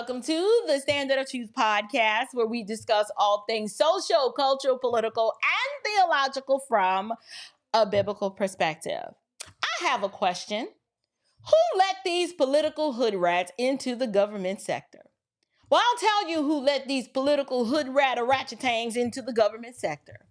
welcome to the Standard of Truth podcast, where we discuss all things social, cultural, political, and theological from a biblical perspective. I have a question. Who let these political hood rats into the government sector? Well, I'll tell you who let these political hood rat orangutangs into the government sector.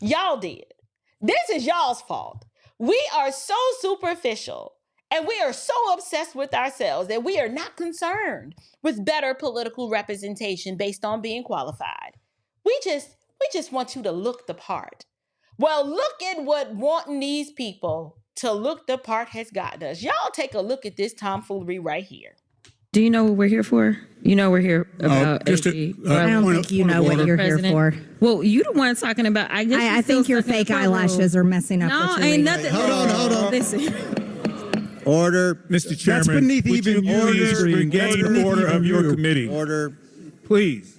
Y'all did. This is y'all's fault. We are so superficial and we are so obsessed with ourselves that we are not concerned with better political representation based on being qualified. We just want you to look the part. Well, look at what wanting these people to look the part has gotten us. Y'all take a look at this tomfoolery right here. Do you know what we're here for? You know we're here about AG. I don't think you know what you're here for. Well, you the one talking about. I think your fake eyelashes are messing up. No, ain't nothing. Hold on. Listen. Order. Mr. Chairman, That's beneath would even you please regain the order of your committee? Order. Please.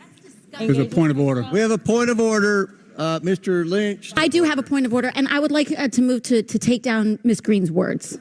There's a point of order. We have a point of order. Mr. Lynch. I do have a point of order, and I would like to move to take down Ms. Green's words.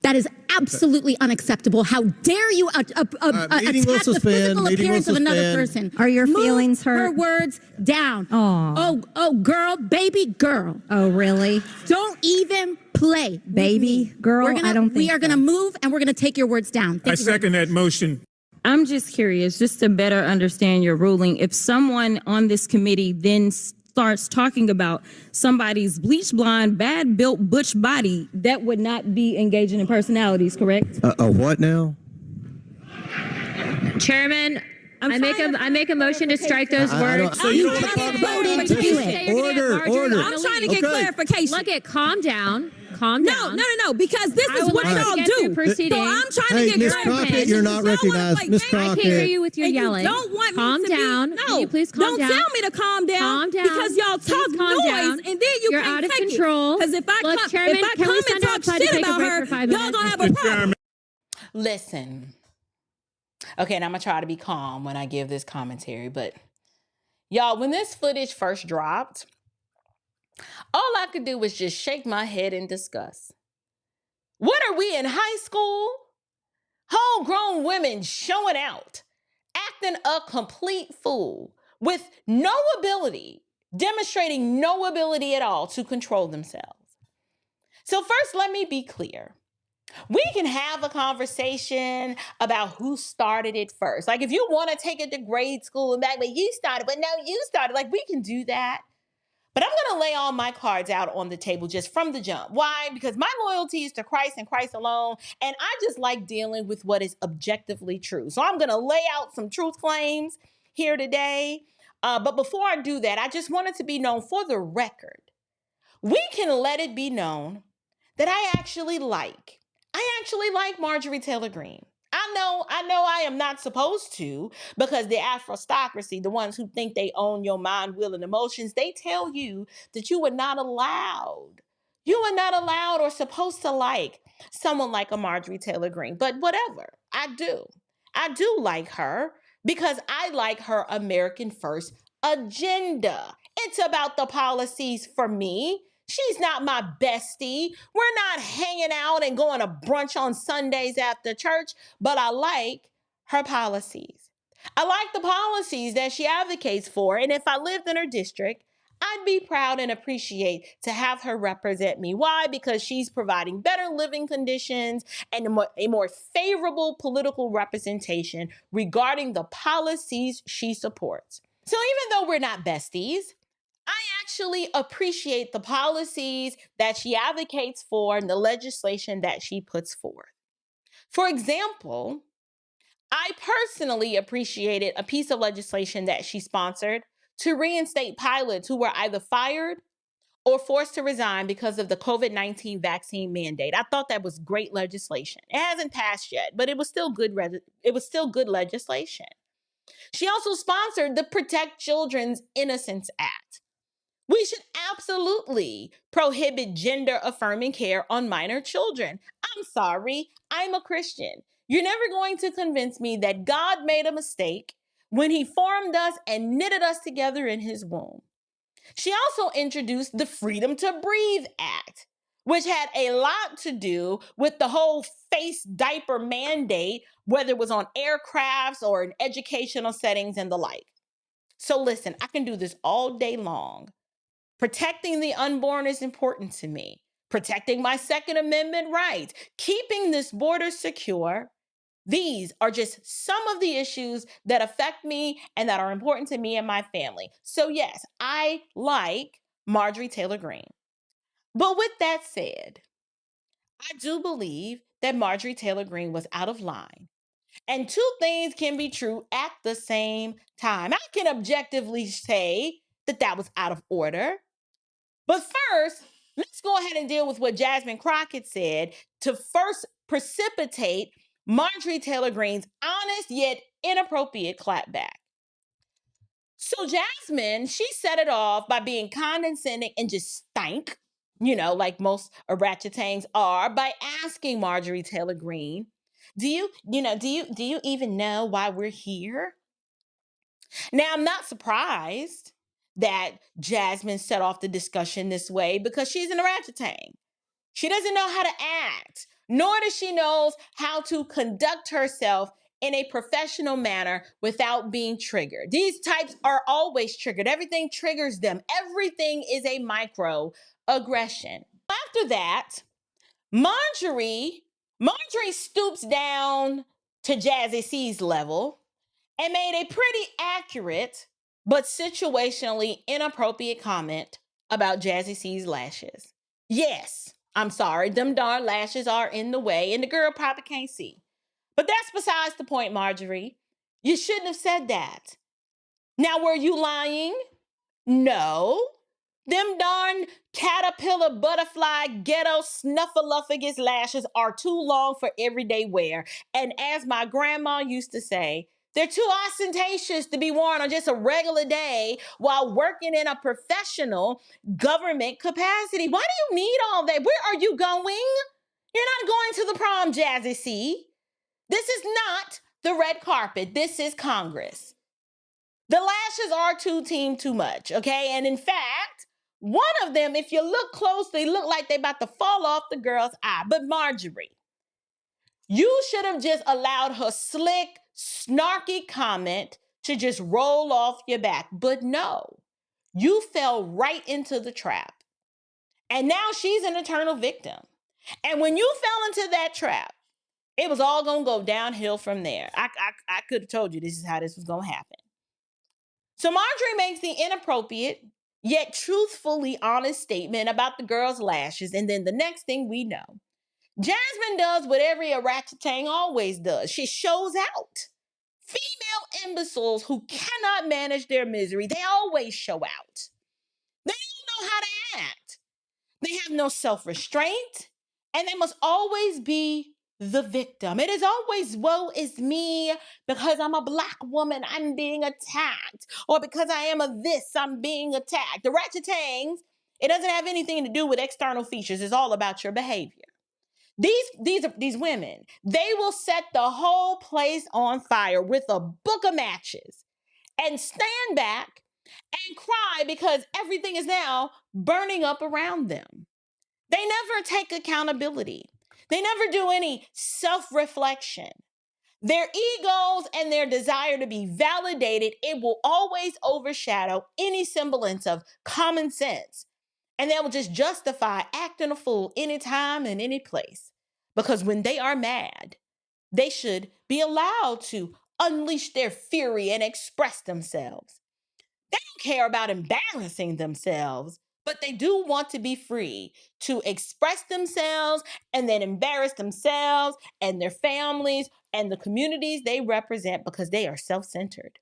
That is absolutely unacceptable. How dare you attack the physical appearance of another person? Are your feelings hurt? Her words down. Oh, girl, baby girl. Oh, really? Don't even play. Baby girl? I don't think we are going to move, and we're going to take your words down. I second that motion. I'm just curious, just to better understand your ruling. If someone on this committee then starts talking about somebody's bleach blonde, bad built butch body, that would not be engaging in personalities, correct? What now? Chairman, I make a motion to strike those words. You haven't voted to do it. Order. I'm trying to get clarification. Look, calm down. Calm down. No, because this is what y'all do. So I'm trying to get Ms. clarification. Crockett, you're not recognized. Ms. Crockett. I can't hear you with your And yelling. You don't want calm me to down. Be, Can you please calm down? Don't tell me to calm down. Calm down. Because y'all talk calm noise down. and then You're can't out of take control. Because if I Look, come, Chairman, if I can come we and send talk out Todd to shit take a about break her, for 5 y'all minutes? gonna have a problem. Listen. Okay, and I'm going to try to be calm when I give this commentary, but y'all, when this footage first dropped, all I could do was just shake my head in disgust. What are we in high school? Homegrown women showing out, acting a complete fool with no ability, demonstrating no ability at all to control themselves. So first, let me be clear. We can have a conversation about who started it first. Like if you want to take it to grade school and back, but you started, but no, you started. Like we can do that. But I'm going to lay all my cards out on the table just from the jump. Why? Because my loyalty is to Christ and Christ alone. And I just like dealing with what is objectively true. So I'm going to lay out some truth claims here today. But before I do that, I just wanted to be known for the record. We can let it be known that I actually like Marjorie Taylor Green. I know I am not supposed to, because the aristocracy, the ones who think they own your mind, will, and emotions, they tell you that you are not allowed or supposed to like someone like a Marjorie Taylor Green. But whatever, I do like her because I like her American First agenda. It's about the policies for me. She's not my bestie. We're not hanging out and going to brunch on Sundays after church, but I like her policies. I like the policies that she advocates for, and if I lived in her district, I'd be proud and appreciate to have her represent me. Why? Because she's providing better living conditions and a more favorable political representation regarding the policies she supports. So even though we're not besties, I actually appreciate the policies that she advocates for and the legislation that she puts forth. For example, I personally appreciated a piece of legislation that she sponsored to reinstate pilots who were either fired or forced to resign because of the COVID-19 vaccine mandate. I thought that was great legislation. It hasn't passed yet, but it was still good legislation. She also sponsored the Protect Children's Innocence Act. We should absolutely prohibit gender-affirming care on minor children. I'm sorry, I'm a Christian. You're never going to convince me that God made a mistake when he formed us and knitted us together in his womb. She also introduced the Freedom to Breathe Act, which had a lot to do with the whole face diaper mandate, whether it was on aircrafts or in educational settings and the like. So listen, I can do this all day long. Protecting the unborn is important to me. Protecting my Second Amendment rights, keeping this border secure. These are just some of the issues that affect me and that are important to me and my family. So yes, I like Marjorie Taylor Green. But with that said, I do believe that Marjorie Taylor Green was out of line. And two things can be true at the same time. I can objectively say that that was out of order. But first, let's go ahead and deal with what Jasmin Crockett said to first precipitate Marjorie Taylor Greene's honest yet inappropriate clapback. So Jasmine, she set it off by being condescending and just stank, like most orangutans are, by asking Marjorie Taylor Greene, do you even know why we're here? Now, I'm not surprised that Jasmine set off the discussion this way because she's an orangutan. She doesn't know how to act, nor does she know how to conduct herself in a professional manner without being triggered. These types are always triggered. Everything triggers them. Everything is a microaggression. After that, Marjorie stoops down to Jazzy C's level and made a pretty accurate but situationally inappropriate comment about Jazzy C's lashes. Yes, I'm sorry, them darn lashes are in the way and the girl probably can't see. But that's besides the point, Marjorie. You shouldn't have said that. Now, were you lying? No. Them darn caterpillar, butterfly, ghetto, snuffleupagus lashes are too long for everyday wear. And as my grandma used to say, they're too ostentatious to be worn on just a regular day while working in a professional government capacity. Why do you need all that? Where are you going? You're not going to the prom, Jazzy C. This is not the red carpet. This is Congress. The lashes are too much, okay? And in fact, one of them, if you look closely, look like they about to fall off the girl's eye. But Marjorie, you should have just allowed her slick, snarky comment to just roll off your back. But no, you fell right into the trap. And now she's an eternal victim. And when you fell into that trap, it was all going to go downhill from there. I could have told you this is how this was going to happen. So Marjorie makes the inappropriate, yet truthfully honest statement about the girl's lashes. And then the next thing we know, Jasmine does what every orangutan always does. She shows out. Female imbeciles who cannot manage their misery, they always show out. They don't know how to act. They have no self-restraint, and they must always be the victim. It is always, woe is me, because I'm a Black woman, I'm being attacked. Or because I am a this, I'm being attacked. The orangutans, it doesn't have anything to do with external features. It's all about your behavior. These women, they will set the whole place on fire with a book of matches and stand back and cry because everything is now burning up around them. They never take accountability. They never do any self-reflection. Their egos and their desire to be validated, it will always overshadow any semblance of common sense. And they will just justify acting a fool anytime and any place. Because when they are mad, they should be allowed to unleash their fury and express themselves. They don't care about embarrassing themselves, but they do want to be free to express themselves and then embarrass themselves and their families and the communities they represent because they are self-centered.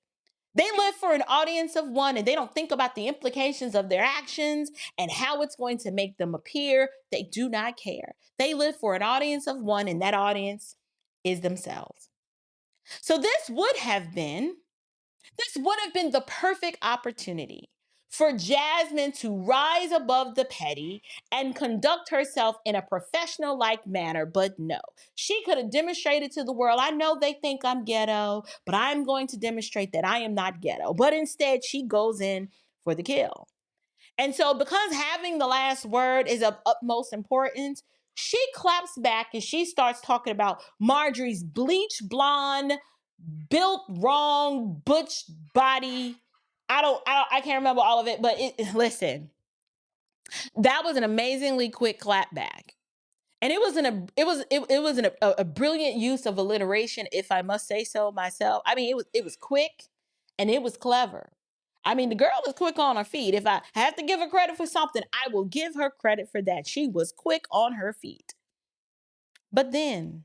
They live for an audience of one and they don't think about the implications of their actions and how it's going to make them appear. They do not care. They live for an audience of one and that audience is themselves. So this would have been the perfect opportunity for Jasmine to rise above the petty and conduct herself in a professional-like manner, but no. She could have demonstrated to the world, I know they think I'm ghetto, but I'm going to demonstrate that I am not ghetto. But instead, she goes in for the kill. And so because having the last word is of utmost importance, she claps back and she starts talking about Marjorie's bleach blonde, built wrong, butch body. I can't remember all of it, but listen, that was an amazingly quick clap back. And it was a brilliant use of alliteration, if I must say so myself. I mean, it was quick and it was clever. I mean, the girl is quick on her feet. If I have to give her credit for something, I will give her credit for that. She was quick on her feet. But then,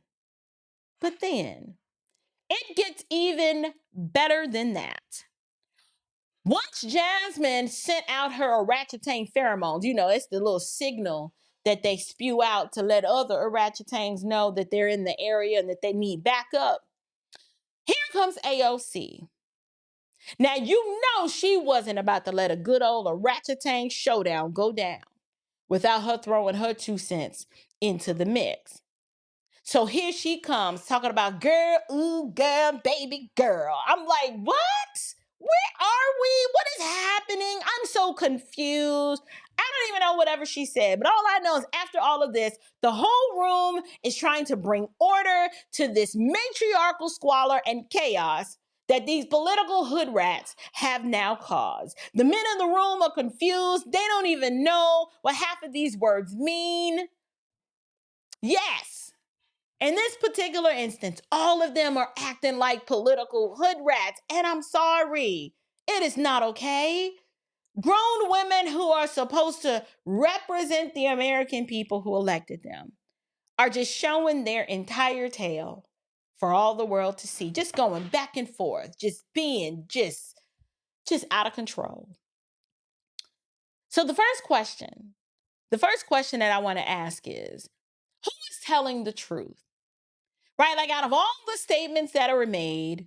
it gets even better than that. Once Jasmine sent out her orangutan pheromones, it's the little signal that they spew out to let other orangutans know that they're in the area and that they need backup. Here comes AOC. Now, she wasn't about to let a good old orangutan showdown go down without her throwing her 2 cents into the mix. So here she comes talking about girl, ooh, girl, baby girl. I'm like, what? Where are we? What is happening? I'm so confused. I don't even know whatever she said, but all I know is after all of this, the whole room is trying to bring order to this matriarchal squalor and chaos that these political hood rats have now caused. The men in the room are confused. They don't even know what half of these words mean. Yes. In this particular instance, all of them are acting like political hood rats, and I'm sorry. It is not okay. Grown women who are supposed to represent the American people who elected them are just showing their entire tail for all the world to see, just going back and forth, just being just out of control. So the first question that I want to ask is, who is telling the truth? Right? Like, out of all the statements that are made,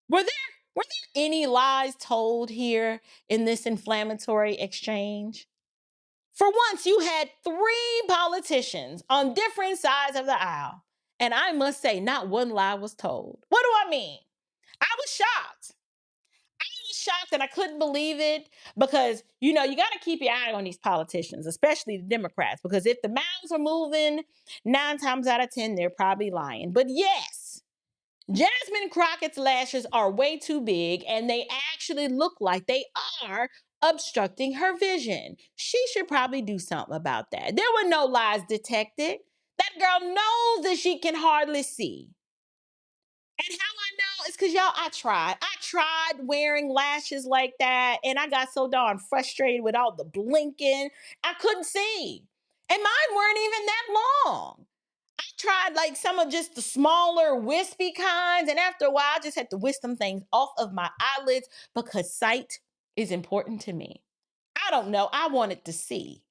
were there any lies told here in this inflammatory exchange? For once, you had 3 politicians on different sides of the aisle. And I must say, not one lie was told. What do I mean? I was shocked. And I couldn't believe it because, you got to keep your eye on these politicians, especially the Democrats, because if the mouths are moving, 9 times out of 10, they're probably lying. But yes, Jasmine Crockett's lashes are way too big and they actually look like they are obstructing her vision. She should probably do something about that. There were no lies detected. That girl knows that she can hardly see. And how I know is because, y'all, I tried wearing lashes like that, and I got so darn frustrated with all the blinking. I couldn't see. And mine weren't even that long. I tried like some of just the smaller wispy kinds, and after a while, I just had to whisk them things off of my eyelids because sight is important to me. I don't know. I wanted to see.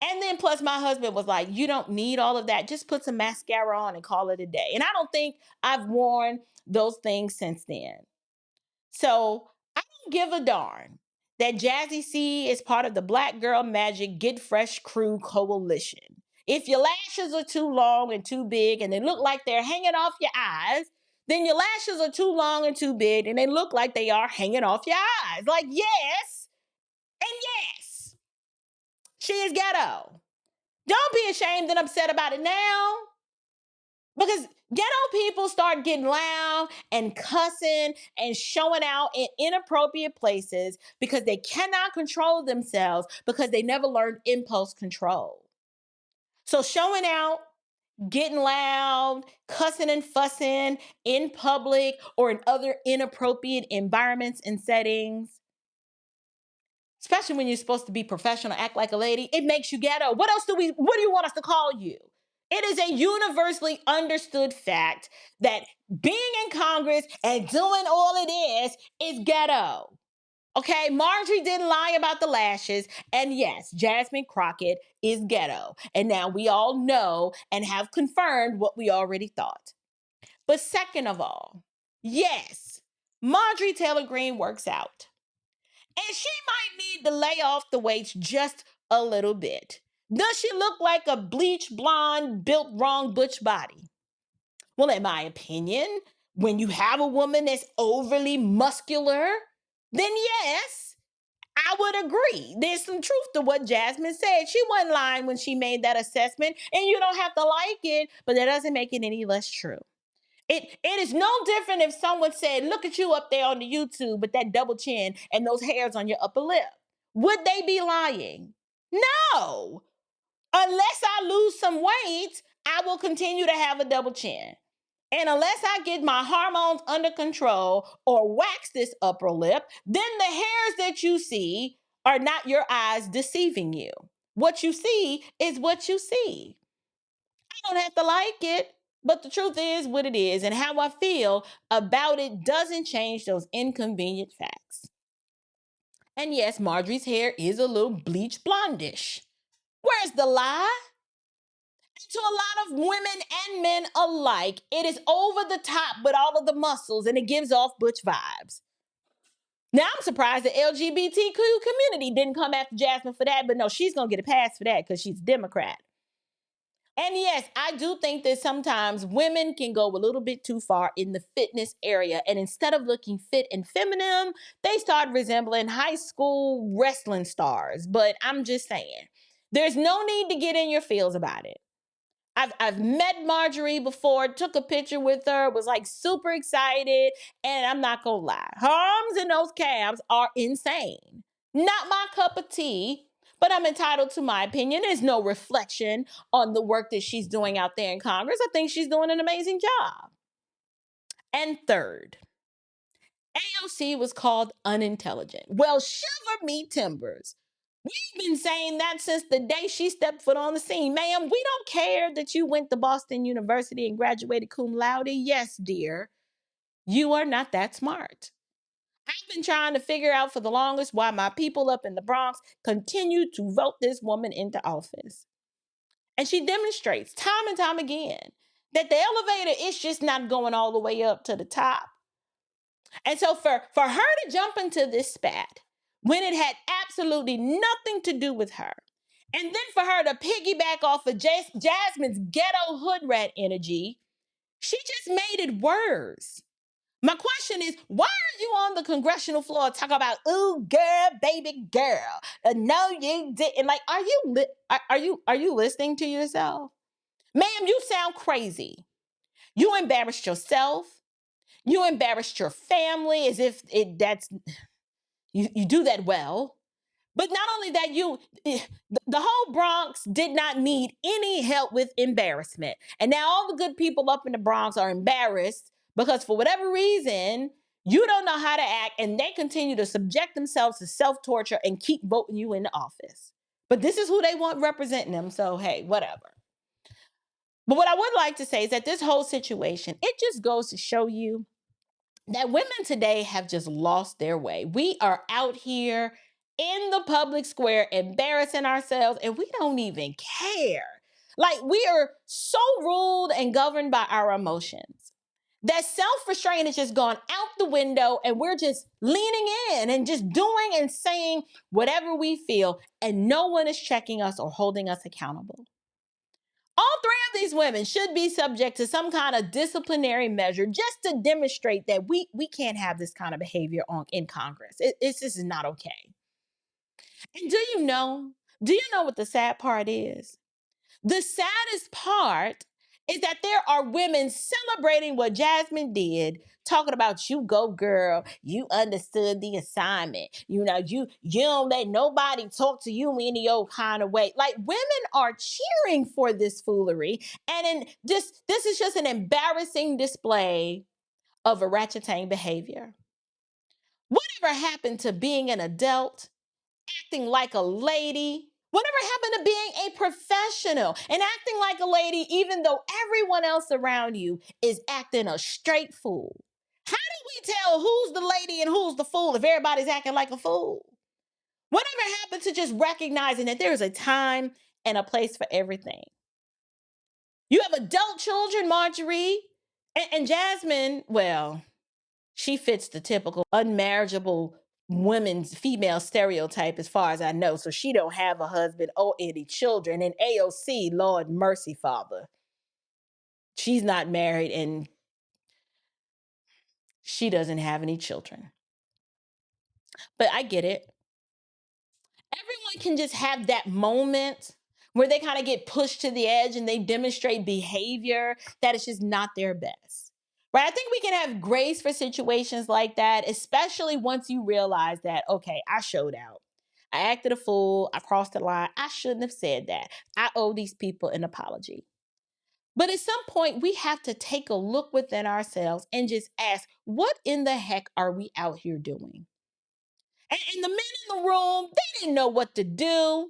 And then plus my husband was like, you don't need all of that. Just put some mascara on and call it a day. And I don't think I've worn those things since then. So I don't give a darn that Jazzy C is part of the Black Girl Magic Get Fresh Crew Coalition. If your lashes are too long and too big and they look like they're hanging off your eyes, then your lashes are too long and too big and they look like they are hanging off your eyes. Like, yes and yes. She is ghetto. Don't be ashamed and upset about it now. Because ghetto people start getting loud and cussing and showing out in inappropriate places because they cannot control themselves because they never learned impulse control. So showing out, getting loud, cussing and fussing in public or in other inappropriate environments and settings, especially when you're supposed to be professional, act like a lady, it makes you ghetto. What do you want us to call you? It is a universally understood fact that being in Congress and doing all it is ghetto. Okay, Marjorie didn't lie about the lashes. And yes, Jasmine Crockett is ghetto. And now we all know and have confirmed what we already thought. But second of all, yes, Marjorie Taylor Green works out. And she might need to lay off the weights just a little bit. Does she look like a bleach blonde, built wrong butch body? Well, in my opinion, when you have a woman that's overly muscular, then yes, I would agree. There's some truth to what Jasmine said. She wasn't lying when she made that assessment, and you don't have to like it, but that doesn't make it any less true. It is no different if someone said, look at you up there on the YouTube with that double chin and those hairs on your upper lip. Would they be lying? No. Unless I lose some weight, I will continue to have a double chin. And unless I get my hormones under control or wax this upper lip, then the hairs that you see are not your eyes deceiving you. What you see is what you see. I don't have to like it, but the truth is what it is, and how I feel about it doesn't change those inconvenient facts. And yes, Marjorie's hair is a little bleach blondish. Where's the lie? To a lot of women and men alike, it is over the top with all of the muscles, and it gives off butch vibes. Now, I'm surprised the LGBTQ community didn't come after Jasmine for that, but no, she's going to get a pass for that because she's a Democrat. And yes, I do think that sometimes women can go a little bit too far in the fitness area. And instead of looking fit and feminine, they start resembling high school wrestling stars. But I'm just saying, there's no need to get in your feels about it. I've met Marjorie before, took a picture with her, was like super excited. And I'm not going to lie, her arms and those calves are insane. Not my cup of tea. But I'm entitled to my opinion. There's no reflection on the work that she's doing out there in Congress. I think she's doing an amazing job. And third, AOC was called unintelligent. Well, shiver me timbers. We've been saying that since the day she stepped foot on the scene. Ma'am, we don't care that you went to Boston University and graduated cum laude. Yes, dear, you are not that smart. I've been trying to figure out for the longest why my people up in the Bronx continue to vote this woman into office. And she demonstrates time and time again that the elevator is just not going all the way up to the top. And so for her to jump into this spat when it had absolutely nothing to do with her, and then for her to piggyback off of Jasmine's ghetto hoodrat energy, she just made it worse. My question is, why are you on the congressional floor talking about, ooh, girl, baby girl? No, you didn't. Like, are you listening to yourself? Ma'am, you sound crazy. You embarrassed yourself. You embarrassed your family as if you do that well. But not only that, the whole Bronx did not need any help with embarrassment. And now all the good people up in the Bronx are embarrassed because for whatever reason, you don't know how to act, and they continue to subject themselves to self-torture and keep voting you into office. But this is who they want representing them, so hey, whatever. But what I would like to say is that this whole situation, it just goes to show you that women today have just lost their way. We are out here in the public square embarrassing ourselves, and we don't even care. Like, we are so ruled and governed by our emotions that self-restraint has just gone out the window, and we're just leaning in and just doing and saying whatever we feel, and no one is checking us or holding us accountable. All three of these women should be subject to some kind of disciplinary measure just to demonstrate that we can't have this kind of behavior in Congress. This is not okay. And do you know what the sad part is? The saddest part is that there are women celebrating what Jasmine did, talking about, you go girl, you understood the assignment. You don't let nobody talk to you any old kind of way. Like, women are cheering for this foolery. And this is just an embarrassing display of orangutan behavior. Whatever happened to being an adult, acting like a lady? Whatever happened to being a professional and acting like a lady, even though everyone else around you is acting a straight fool? How do we tell who's the lady and who's the fool if everybody's acting like a fool? Whatever happened to just recognizing that there's a time and a place for everything? You have adult children, Marjorie, and Jasmine, well, she fits the typical unmarriageable women's female stereotype as far as I know. So she don't have a husband or any children. And AOC, Lord mercy, Father, she's not married and she doesn't have any children. But I get it. can just have that moment where they kind of get pushed to the edge and they demonstrate behavior that is just not their best. Right? I think we can have grace for situations like that, especially once you realize that, okay, I showed out. I acted a fool. I crossed the line. I shouldn't have said that. I owe these people an apology. But at some point, we have to take a look within ourselves and just ask, what in the heck are we out here doing? And the men in the room, they didn't know what to do.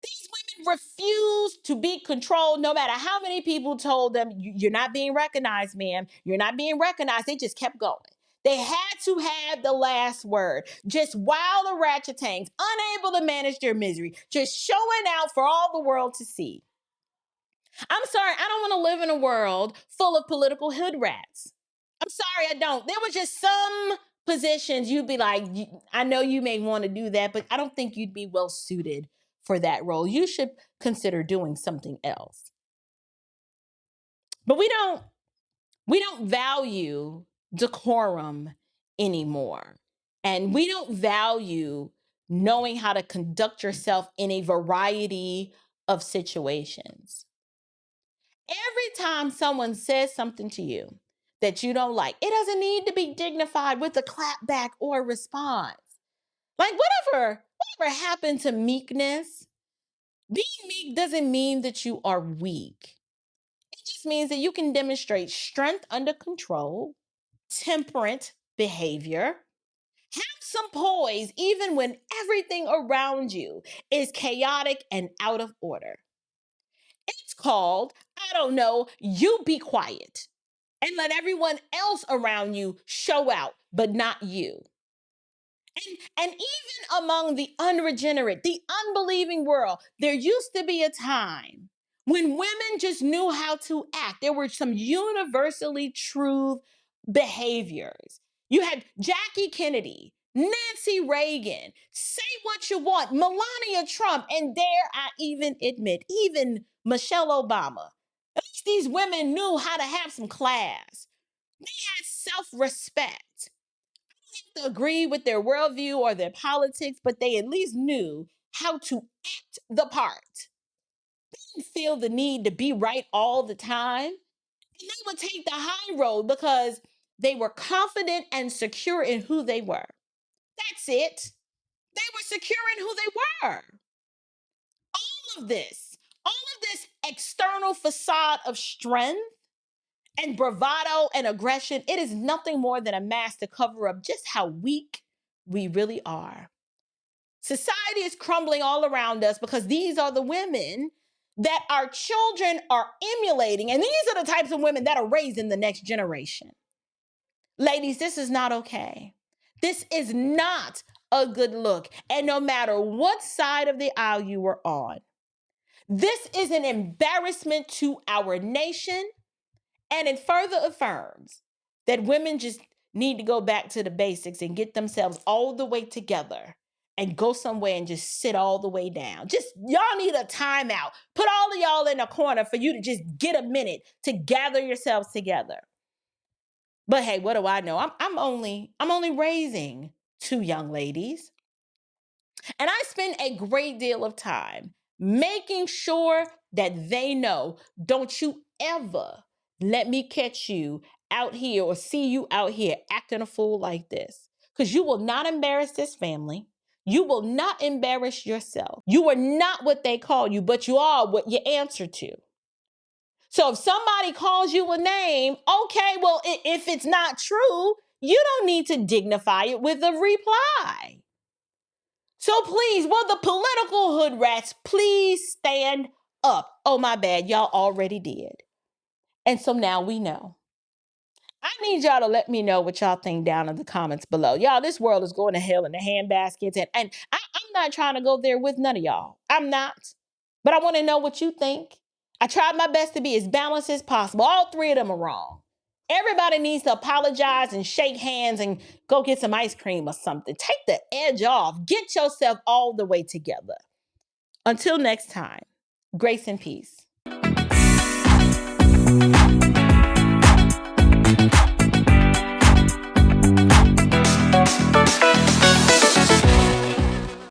These women refused to be controlled no matter how many people told them, you're not being recognized, ma'am. You're not being recognized. They just kept going. They had to have the last word. Just wild orangutans, unable to manage their misery, just showing out for all the world to see. I'm sorry, I don't want to live in a world full of political hood rats. I'm sorry, I don't. There was just some positions you'd be like, I know you may want to do that, but I don't think you'd be well suited for that role. You should consider doing something else. But we don't value decorum anymore. And we don't value knowing how to conduct yourself in a variety of situations. Every time someone says something to you that you don't like, it doesn't need to be dignified with a clap back or response. Like whatever happened to meekness? Being meek doesn't mean that you are weak. It just means that you can demonstrate strength under control, temperate behavior, have some poise even when everything around you is chaotic and out of order. It's called, I don't know, you be quiet and let everyone else around you show out, but not you. And even among the unregenerate, the unbelieving world, there used to be a time when women just knew how to act. There were some universally true behaviors. You had Jackie Kennedy, Nancy Reagan, say what you want, Melania Trump, and dare I even admit, even Michelle Obama. At least these women knew how to have some class. They had self-respect. I didn't agree with their worldview or their politics, but they at least knew how to act the part. They didn't feel the need to be right all the time. And they would take the high road because they were confident and secure in who they were. That's it. They were secure in who they were. All of this external facade of strength and bravado and aggression, it is nothing more than a mask to cover up just how weak we really are. Society is crumbling all around us because these are the women that our children are emulating. And these are the types of women that are raising the next generation. Ladies, this is not okay. This is not a good look. And no matter what side of the aisle you are on, this is an embarrassment to our nation. And it further affirms that women just need to go back to the basics and get themselves all the way together and go somewhere and just sit all the way down. Just, y'all need a timeout. Put all of y'all in a corner for you to just get a minute to gather yourselves together. But hey, what do I know? I'm only raising 2 young ladies. And I spend a great deal of time making sure that they know, don't you ever let me catch you out here or see you out here acting a fool like this. Because you will not embarrass this family. You will not embarrass yourself. You are not what they call you, but you are what you answer to. So if somebody calls you a name, okay, well, if it's not true, you don't need to dignify it with a reply. So please, will the political hood rats please stand up? Oh, my bad. Y'all already did. And so now we know. I need y'all to let me know what y'all think down in the comments below. Y'all, this world is going to hell in the handbaskets. And I'm not trying to go there with none of y'all. I'm not. But I want to know what you think. I tried my best to be as balanced as possible. All 3 of them are wrong. Everybody needs to apologize and shake hands and go get some ice cream or something. Take the edge off. Get yourself all the way together. Until next time, grace and peace.